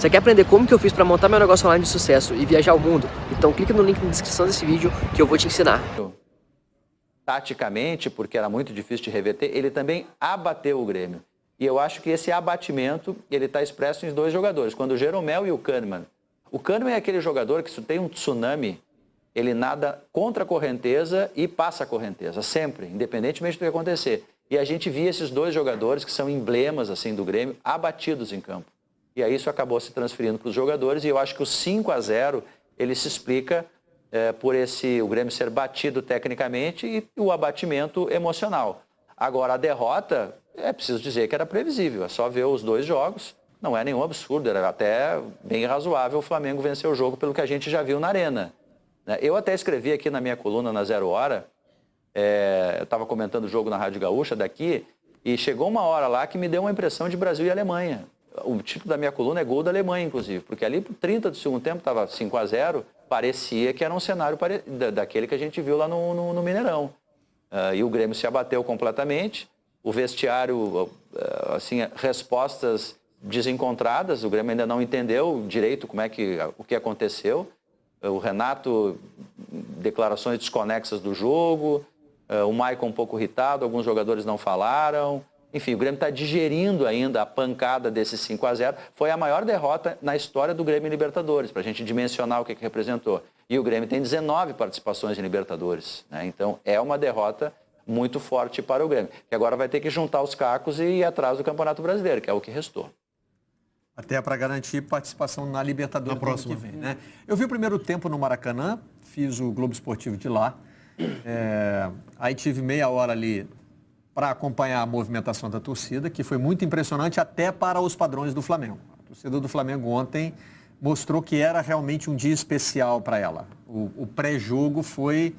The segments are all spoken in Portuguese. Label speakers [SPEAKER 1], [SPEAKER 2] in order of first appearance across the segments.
[SPEAKER 1] Você quer aprender como que eu fiz para montar meu negócio online de sucesso e viajar o mundo? Então clica no link na descrição desse vídeo que eu vou te ensinar.
[SPEAKER 2] Taticamente, porque era muito difícil de reverter, ele também abateu o Grêmio. E eu acho que esse abatimento, ele está expresso em dois jogadores, quando o Jeromel e o Kahneman. O Kahneman é aquele jogador que se tem um tsunami, ele nada contra a correnteza e passa a correnteza, sempre, independentemente do que acontecer. E a gente via esses dois jogadores, que são emblemas assim, do Grêmio, abatidos em campo. E aí isso acabou se transferindo para os jogadores, e eu acho que o 5-0, ele se explica por o Grêmio ser batido tecnicamente e o abatimento emocional. Agora, a derrota, é preciso dizer que era previsível, é só ver os dois jogos, não é nenhum absurdo, era até bem razoável o Flamengo vencer o jogo pelo que a gente já viu na Arena. Eu até escrevi aqui na minha coluna na 0 Hora, eu estava comentando o jogo na Rádio Gaúcha daqui, e chegou uma hora lá que me deu uma impressão de Brasil e Alemanha. O título da minha coluna é Gol da Alemanha, inclusive, porque ali por 30 do segundo tempo estava 5-0, parecia que era um cenário daquele que a gente viu lá no Mineirão. E o Grêmio se abateu completamente, o vestiário, assim, respostas desencontradas, o Grêmio ainda não entendeu direito o que aconteceu. O Renato, declarações desconexas do jogo, o Maicon um pouco irritado, alguns jogadores não falaram. Enfim, o Grêmio está digerindo ainda a pancada desse 5-0. Foi a maior derrota na história do Grêmio em Libertadores, para a gente dimensionar o que representou. E o Grêmio tem 19 participações em Libertadores, né? Então é uma derrota muito forte para o Grêmio, que agora vai ter que juntar os cacos e ir atrás do Campeonato Brasileiro, que é o que restou.
[SPEAKER 3] Até para garantir participação na Libertadores no ano que vem, né? Eu vi o primeiro tempo no Maracanã, fiz o Globo Esportivo de lá. Aí tive meia hora ali para acompanhar a movimentação da torcida, que foi muito impressionante até para os padrões do Flamengo. A torcida do Flamengo ontem mostrou que era realmente um dia especial para ela. O pré-jogo foi,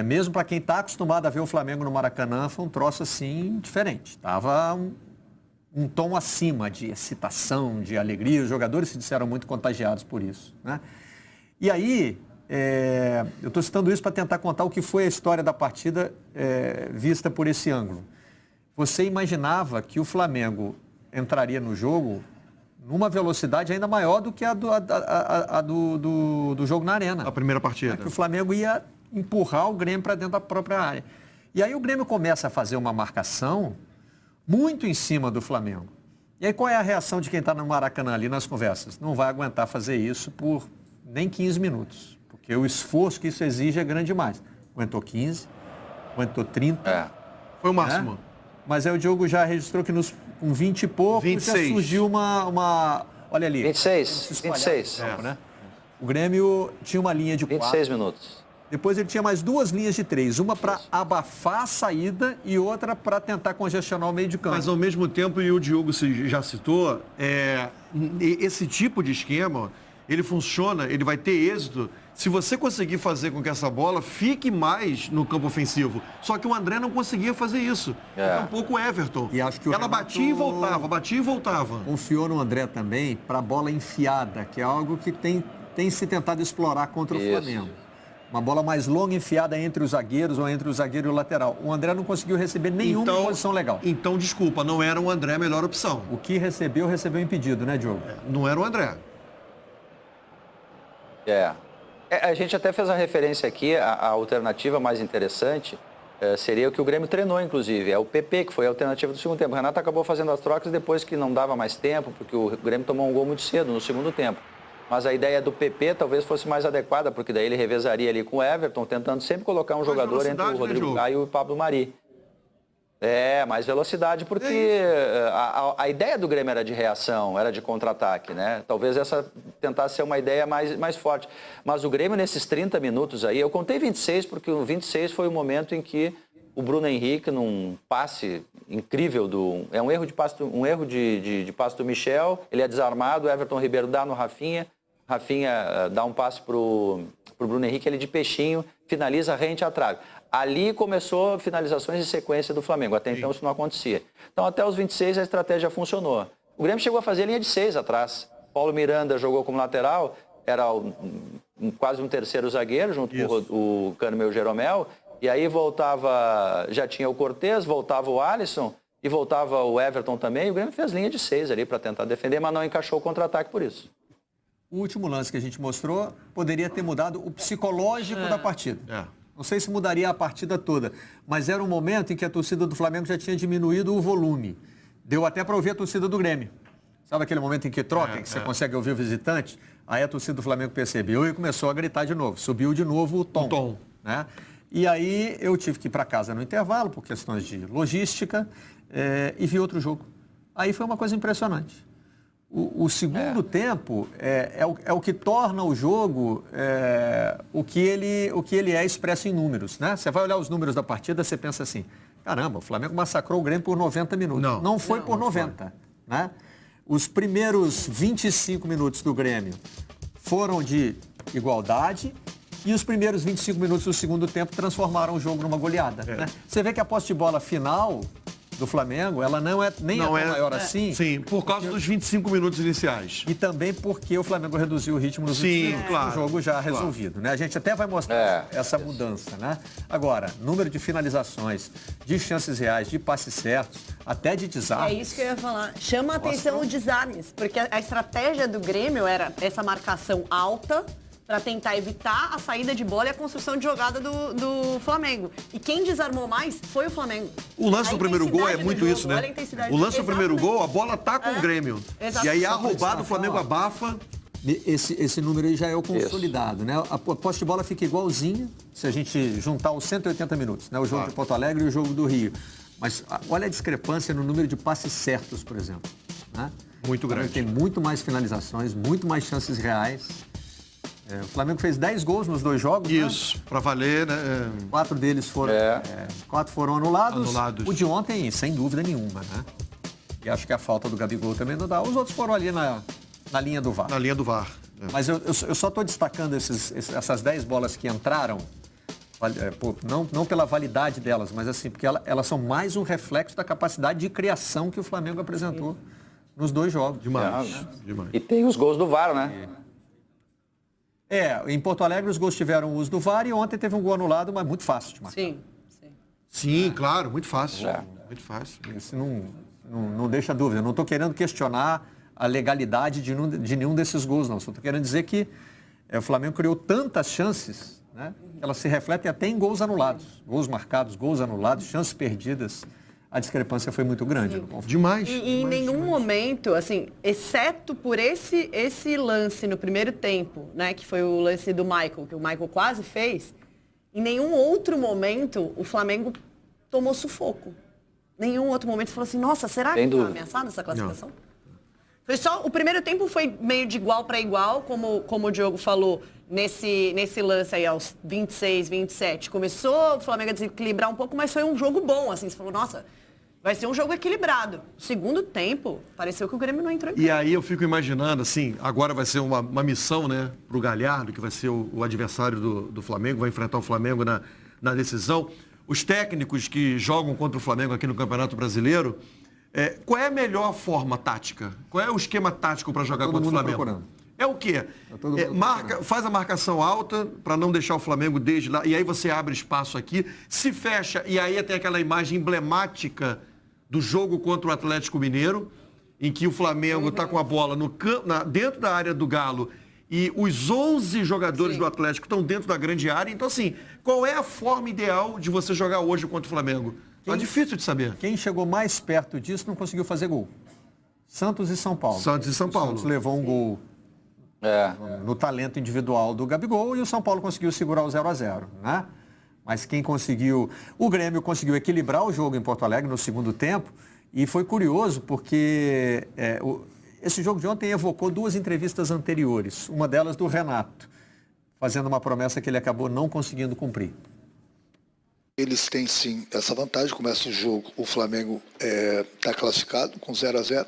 [SPEAKER 3] mesmo para quem está acostumado a ver o Flamengo no Maracanã, foi um troço assim diferente. Estava um tom acima de excitação, de alegria. Os jogadores se disseram muito contagiados por isso, né? E aí, eu estou citando isso para tentar contar o que foi a história da partida vista por esse ângulo. Você imaginava que o Flamengo entraria no jogo numa velocidade ainda maior do que a do jogo na Arena.
[SPEAKER 4] A primeira partida.
[SPEAKER 3] Que o Flamengo ia empurrar o Grêmio para dentro da própria área. E aí o Grêmio começa a fazer uma marcação muito em cima do Flamengo. E aí qual é a reação de quem está no Maracanã ali nas conversas? Não vai aguentar fazer isso por nem 15 minutos. Porque o esforço que isso exige é grande demais. Aguentou 15, aguentou 30.
[SPEAKER 4] Foi o máximo.
[SPEAKER 3] Mas aí o Diogo já registrou que com 20 e poucos
[SPEAKER 4] 26.
[SPEAKER 3] já surgiu uma... Olha ali.
[SPEAKER 2] 26.
[SPEAKER 3] Né? O Grêmio tinha uma linha de
[SPEAKER 2] 26 minutos.
[SPEAKER 3] Depois ele tinha mais duas linhas de 3. Uma para abafar a saída e outra para tentar congestionar o meio de campo.
[SPEAKER 4] Mas ao mesmo tempo, e o Diogo já citou, esse tipo de esquema, ele funciona, ele vai ter êxito se você conseguir fazer com que essa bola fique mais no campo ofensivo. Só que o André não conseguia fazer isso. Tampouco o Everton.
[SPEAKER 3] E acho que
[SPEAKER 4] ela batia e voltava, batia e voltava.
[SPEAKER 3] Confiou no André também para a bola enfiada, que é algo que tem se tentado explorar contra o Flamengo. Uma bola mais longa enfiada entre os zagueiros ou entre o zagueiro e o lateral. O André não conseguiu receber nenhuma posição legal.
[SPEAKER 4] Então, desculpa, não era o André a melhor opção.
[SPEAKER 3] O que recebeu impedido, né, Diogo?
[SPEAKER 4] Não era o André.
[SPEAKER 2] A gente até fez a referência aqui, a alternativa mais interessante seria o que o Grêmio treinou, inclusive. É o PP, que foi a alternativa do segundo tempo. O Renato acabou fazendo as trocas depois que não dava mais tempo, porque o Grêmio tomou um gol muito cedo no segundo tempo. Mas a ideia do PP talvez fosse mais adequada, porque daí ele revezaria ali com o Everton, tentando sempre colocar um jogador entre o Rodrigo Caio e o Pablo Mari. Mais velocidade, porque a ideia do Grêmio era de reação, era de contra-ataque, né? Talvez essa tentasse ser uma ideia mais forte. Mas o Grêmio, nesses 30 minutos aí, eu contei 26, porque o 26 foi o momento em que o Bruno Henrique, num passe incrível, é um erro de passe do Michel, ele é desarmado, o Everton Ribeiro dá no Rafinha dá um passe pro Bruno Henrique, ele de peixinho, finaliza rente à trave. Ali começou finalizações em sequência do Flamengo, até então isso não acontecia. Então até os 26 a estratégia funcionou. O Grêmio chegou a fazer linha de 6 atrás. Paulo Miranda jogou como lateral, era quase um terceiro zagueiro, junto com o Kahneman e o Jeromel, e aí voltava, já tinha o Cortez, voltava o Alisson, e voltava o Everton também, o Grêmio fez linha de 6 ali para tentar defender, mas não encaixou o contra-ataque por isso.
[SPEAKER 3] O último lance que a gente mostrou poderia ter mudado o psicológico da partida. Não sei se mudaria a partida toda, mas era um momento em que a torcida do Flamengo já tinha diminuído o volume. Deu até para ouvir a torcida do Grêmio. Sabe aquele momento em que troca, que você consegue ouvir o visitante? Aí a torcida do Flamengo percebeu e começou a gritar de novo. Subiu de novo o tom. Né? E aí eu tive que ir para casa no intervalo, por questões de logística, e vi outro jogo. Aí foi uma coisa impressionante. O segundo tempo é o que torna o jogo o que ele é expresso em números. Né? Você vai olhar os números da partida, você pensa assim, caramba, o Flamengo massacrou o Grêmio por 90 minutos. Não foi por 90. Né? Os primeiros 25 minutos do Grêmio foram de igualdade e os primeiros 25 minutos do segundo tempo transformaram o jogo numa goleada. Né? Você vê que a posse de bola final do Flamengo, ela não é nem tão maior assim.
[SPEAKER 4] Sim, por causa dos 25 minutos iniciais.
[SPEAKER 3] E também porque o Flamengo reduziu o ritmo nos 20 minutos,
[SPEAKER 4] claro,
[SPEAKER 3] o jogo já resolvido. Né? A gente até vai mostrar essa mudança. Né? Agora, número de finalizações, de chances reais, de passes certos, até de desarmes.
[SPEAKER 5] É isso que eu ia falar. Chama a atenção os desarmes, porque a estratégia do Grêmio era essa marcação alta para tentar evitar a saída de bola e a construção de jogada do Flamengo. E quem desarmou mais foi o Flamengo.
[SPEAKER 4] O lance do primeiro gol é muito isso, né? O lance do primeiro gol, a bola tá com o Grêmio.
[SPEAKER 5] Exato.
[SPEAKER 4] E aí a roubada, o Flamengo abafa.
[SPEAKER 3] Esse número aí já é o consolidado, né? A posse de bola fica igualzinha se a gente juntar os 180 minutos, né? O jogo de Porto Alegre e o jogo do Rio. Mas olha a discrepância no número de passes certos, por exemplo. Né?
[SPEAKER 4] Muito grande.
[SPEAKER 3] Tem muito mais finalizações, muito mais chances reais. O Flamengo fez 10 gols nos 2 jogos.
[SPEAKER 4] Isso, para valer, né?
[SPEAKER 3] 4 deles foram, 4 foram anulados. O de ontem, sem dúvida nenhuma, né? E acho que a falta do Gabigol também não dá. Os outros foram ali na linha do VAR.
[SPEAKER 4] Na linha do VAR.
[SPEAKER 3] Mas eu só estou destacando essas 10 bolas que entraram, não pela validade delas, mas assim, porque elas são mais um reflexo da capacidade de criação que o Flamengo apresentou nos 2 jogos.
[SPEAKER 4] Demais.
[SPEAKER 2] E tem os gols do VAR, né?
[SPEAKER 3] Em Porto Alegre os gols tiveram uso do VAR e ontem teve um gol anulado, mas muito fácil de marcar.
[SPEAKER 4] Sim, claro, muito fácil. Muito fácil.
[SPEAKER 3] Isso não deixa dúvida. Eu não estou querendo questionar a legalidade de nenhum desses gols, não. Só estou querendo dizer que o Flamengo criou tantas chances, né? Que elas se refletem até em gols anulados. Gols marcados, gols anulados, chances perdidas. A discrepância foi muito grande.
[SPEAKER 4] Demais.
[SPEAKER 5] E em nenhum momento, assim, exceto por esse lance no primeiro tempo, né, que foi o lance do Michael, que o Michael quase fez, em nenhum outro momento o Flamengo tomou sufoco. Nenhum outro momento falou assim, nossa, será que está ameaçada essa classificação? Não. Foi só, o primeiro tempo foi meio de igual para igual, como o Diogo falou, nesse lance aí aos 26, 27. Começou o Flamengo a desequilibrar um pouco, mas foi um jogo bom, assim, você falou, nossa, vai ser um jogo equilibrado. Segundo tempo, pareceu que o Grêmio não entrou em campo.
[SPEAKER 4] E aí eu fico imaginando, assim, agora vai ser uma missão, né, pro Galhardo, que vai ser o adversário do Flamengo, vai enfrentar o Flamengo na decisão. Os técnicos que jogam contra o Flamengo aqui no Campeonato Brasileiro, qual é a melhor forma tática? Qual é o esquema tático para jogar contra o Flamengo?
[SPEAKER 3] Procurando.
[SPEAKER 4] É o quê? Faz a marcação alta para não deixar o Flamengo desde lá, e aí você abre espaço aqui, se fecha, e aí tem aquela imagem emblemática do jogo contra o Atlético Mineiro, em que o Flamengo está com a bola dentro da área do Galo e os 11 jogadores do Atlético estão dentro da grande área. Então, assim, qual é a forma ideal de você jogar hoje contra o Flamengo? É difícil de saber.
[SPEAKER 3] Quem chegou mais perto disso não conseguiu fazer gol. Santos e São Paulo.
[SPEAKER 4] Santos e São Paulo.
[SPEAKER 3] O Santos levou um gol no talento individual do Gabigol e o São Paulo conseguiu segurar o 0-0, né? Mas quem conseguiu... O Grêmio conseguiu equilibrar o jogo em Porto Alegre no segundo tempo e foi curioso porque esse jogo de ontem evocou 2 entrevistas anteriores, uma delas do Renato, fazendo uma promessa que ele acabou não conseguindo cumprir.
[SPEAKER 6] Eles têm sim essa vantagem, começa o jogo, o Flamengo está classificado com 0-0.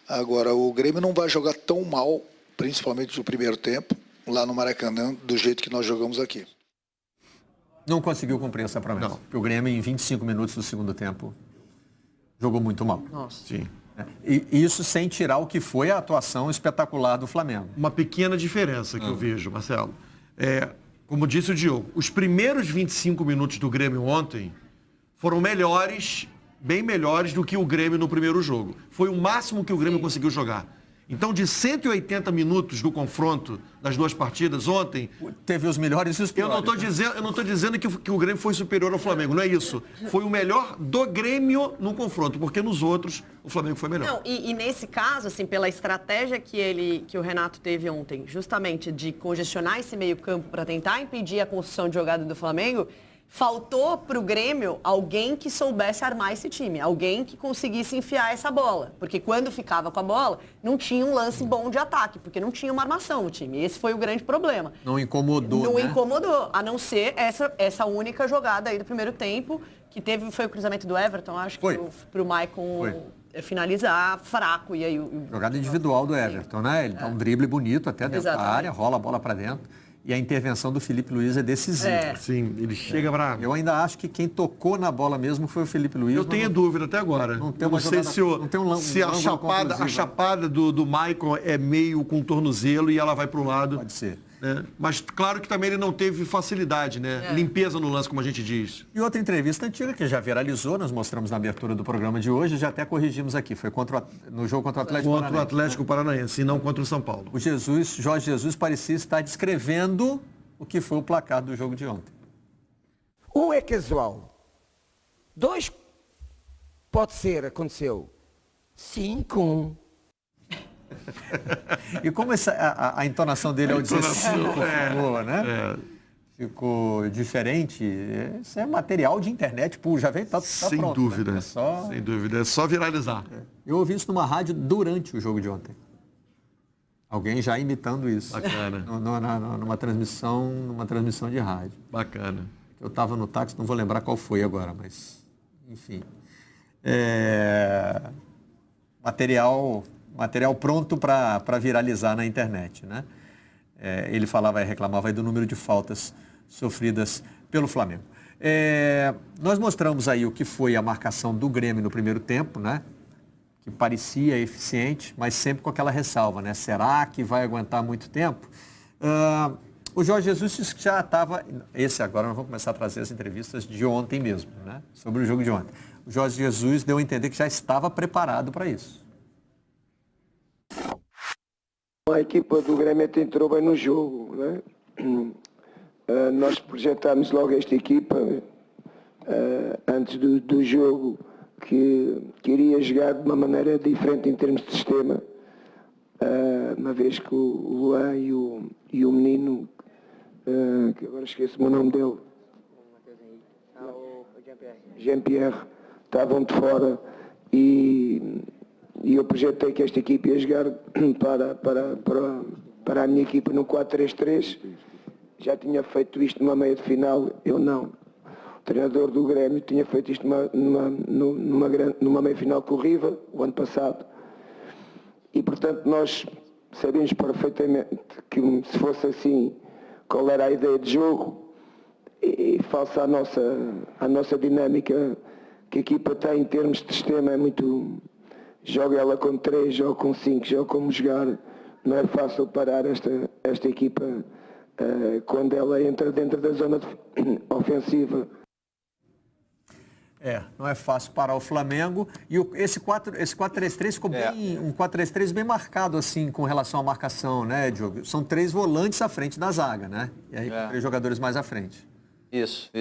[SPEAKER 6] Agora o Grêmio não vai jogar tão mal, principalmente no primeiro tempo, lá no Maracanã, do jeito que nós jogamos aqui.
[SPEAKER 3] Não conseguiu cumprir essa promessa. Não. Porque o Grêmio, em 25 minutos do segundo tempo, jogou muito mal.
[SPEAKER 5] Nossa.
[SPEAKER 4] Sim.
[SPEAKER 3] E isso sem tirar o que foi a atuação espetacular do Flamengo.
[SPEAKER 4] Uma pequena diferença que eu vejo, Marcelo. Como disse o Diogo, os primeiros 25 minutos do Grêmio ontem foram melhores bem melhores do que o Grêmio no primeiro jogo. Foi o máximo que o Grêmio conseguiu jogar. Então, de 180 minutos do confronto das duas partidas ontem...
[SPEAKER 3] Teve os melhores e os piores.
[SPEAKER 4] Eu não estou dizendo que o Grêmio foi superior ao Flamengo, não é isso. Foi o melhor do Grêmio no confronto, porque nos outros o Flamengo foi melhor.
[SPEAKER 5] Não, e nesse caso, assim, pela estratégia que o Renato teve ontem, justamente de congestionar esse meio-campo para tentar impedir a construção de jogada do Flamengo, faltou para o Grêmio alguém que soubesse armar esse time, alguém que conseguisse enfiar essa bola. Porque quando ficava com a bola, não tinha um lance bom de ataque, porque não tinha uma armação no time. Esse foi o grande problema.
[SPEAKER 3] Não incomodou,
[SPEAKER 5] Não
[SPEAKER 3] né?
[SPEAKER 5] incomodou, a não ser essa única jogada aí do primeiro tempo, que foi o cruzamento do Everton, acho que para o Maicon finalizar fraco. E aí,
[SPEAKER 3] Jogada individual do Everton, né? Ele dá um drible bonito até dentro da área, rola a bola para dentro. E a intervenção do Felipe Luiz é decisiva.
[SPEAKER 4] Sim, ele chega para...
[SPEAKER 3] Eu ainda acho que quem tocou na bola mesmo foi o Felipe Luiz.
[SPEAKER 4] Eu tenho dúvida até agora.
[SPEAKER 3] Não tem
[SPEAKER 4] não sei se a chapada do Maicon é meio com tornozelo e ela vai para o lado.
[SPEAKER 3] Pode ser.
[SPEAKER 4] Né? Mas claro que também ele não teve facilidade, né? Limpeza no lance, como a gente diz.
[SPEAKER 3] E outra entrevista antiga que já viralizou, nós mostramos na abertura do programa de hoje, já até corrigimos aqui, foi no jogo contra o Atlético Paranaense.
[SPEAKER 4] Contra o Atlético Paranaense, e não contra o São Paulo.
[SPEAKER 3] O Jorge Jesus parecia estar descrevendo o que foi o placar do jogo de ontem.
[SPEAKER 7] Um é casual. 2 pode ser, aconteceu. 5.
[SPEAKER 3] E como a entonação dele ao dizer ficou, né? Ficou diferente. Isso é material de internet puro, já vem, tá
[SPEAKER 4] sem
[SPEAKER 3] pronto.
[SPEAKER 4] Dúvida,
[SPEAKER 3] né?
[SPEAKER 4] Sem dúvida, é só viralizar.
[SPEAKER 3] Eu ouvi isso numa rádio durante o jogo de ontem. Alguém já imitando isso.
[SPEAKER 4] Bacana.
[SPEAKER 3] Numa transmissão de rádio.
[SPEAKER 4] Bacana.
[SPEAKER 3] Eu estava no táxi, não vou lembrar qual foi agora, mas enfim. Material pronto para viralizar na internet, né? Ele reclamava aí do número de faltas sofridas pelo Flamengo. Nós mostramos aí o que foi a marcação do Grêmio no primeiro tempo, né? Que parecia eficiente, mas sempre com aquela ressalva, né? Será que vai aguentar muito tempo? O Jorge Jesus disse que já estava... Agora nós vamos começar a trazer as entrevistas de ontem mesmo, né? Sobre o jogo de ontem. O Jorge Jesus deu a entender que já estava preparado para isso.
[SPEAKER 8] A equipa do Grêmio entrou bem no jogo, né? Nós projetámos logo esta equipa antes do jogo que iria jogar de uma maneira diferente em termos de sistema, uma vez que o Luan e o menino, que agora esqueço o meu nome dele, Jean-Pierre, estavam de fora e eu projetei que esta equipe ia jogar para a minha equipa no 4-3-3. Já tinha feito isto numa meia de final, eu não. O treinador do Grêmio tinha feito isto numa meia final com o Riva, o ano passado. E, portanto, nós sabíamos perfeitamente que se fosse assim, qual era a ideia de jogo e face à nossa dinâmica que a equipa tem em termos de sistema, é muito... Joga ela com 3, joga com 5, joga como jogar. Não é fácil parar esta equipa quando ela entra dentro da zona ofensiva.
[SPEAKER 3] Não é fácil parar o Flamengo. E esse 4-3-3 ficou bem, um 4-3-3 bem marcado, assim, com relação à marcação, né, Diogo? São 3 volantes à frente da zaga, né? E aí 3 jogadores mais à frente.
[SPEAKER 2] Isso.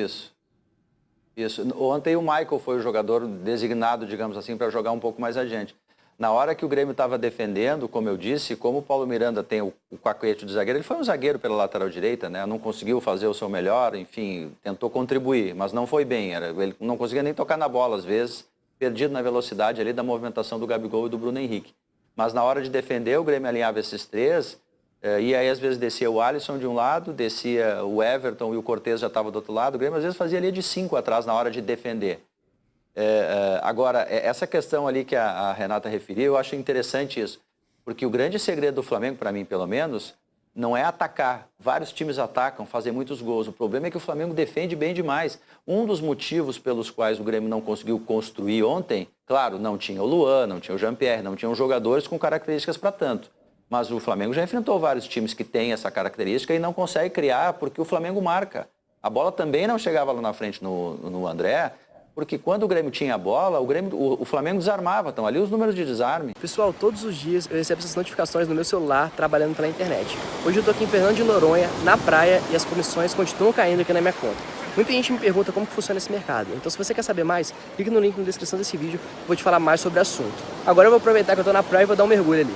[SPEAKER 2] Ontem o Michael foi o jogador designado, digamos assim, para jogar um pouco mais adiante. Na hora que o Grêmio estava defendendo, como eu disse, como o Paulo Miranda tem o cacuete de zagueiro, ele foi um zagueiro pela lateral direita, né? Não conseguiu fazer o seu melhor, enfim, tentou contribuir, mas não foi bem. Ele não conseguia nem tocar na bola, às vezes, perdido na velocidade ali da movimentação do Gabigol e do Bruno Henrique. Mas na hora de defender, o Grêmio alinhava esses 3, e aí às vezes descia o Alisson de um lado, descia o Everton e o Cortez já estava do outro lado. O Grêmio às vezes fazia ali de 5 atrás na hora de defender. Agora, essa questão ali que a Renata referiu, eu acho interessante isso. Porque o grande segredo do Flamengo, para mim pelo menos, não é atacar. Vários times atacam, fazem muitos gols. O problema é que o Flamengo defende bem demais. Um dos motivos pelos quais o Grêmio não conseguiu construir ontem, claro, não tinha o Luan, não tinha o Jean-Pierre, não tinham jogadores com características para tanto. Mas o Flamengo já enfrentou vários times que têm essa característica e não consegue criar porque o Flamengo marca. A bola também não chegava lá na frente no André, Porque quando o Grêmio tinha a bola, o Flamengo desarmava. Estão ali os números de desarme.
[SPEAKER 1] Pessoal, todos os dias eu recebo essas notificações no meu celular trabalhando pela internet. Hoje eu tô aqui em Fernando de Noronha, na praia, e as comissões continuam caindo aqui na minha conta. Muita gente me pergunta como que funciona esse mercado. Então se você quer saber mais, clique no link na descrição desse vídeo, eu vou te falar mais sobre o assunto. Agora eu vou aproveitar que eu tô na praia e vou dar um mergulho ali.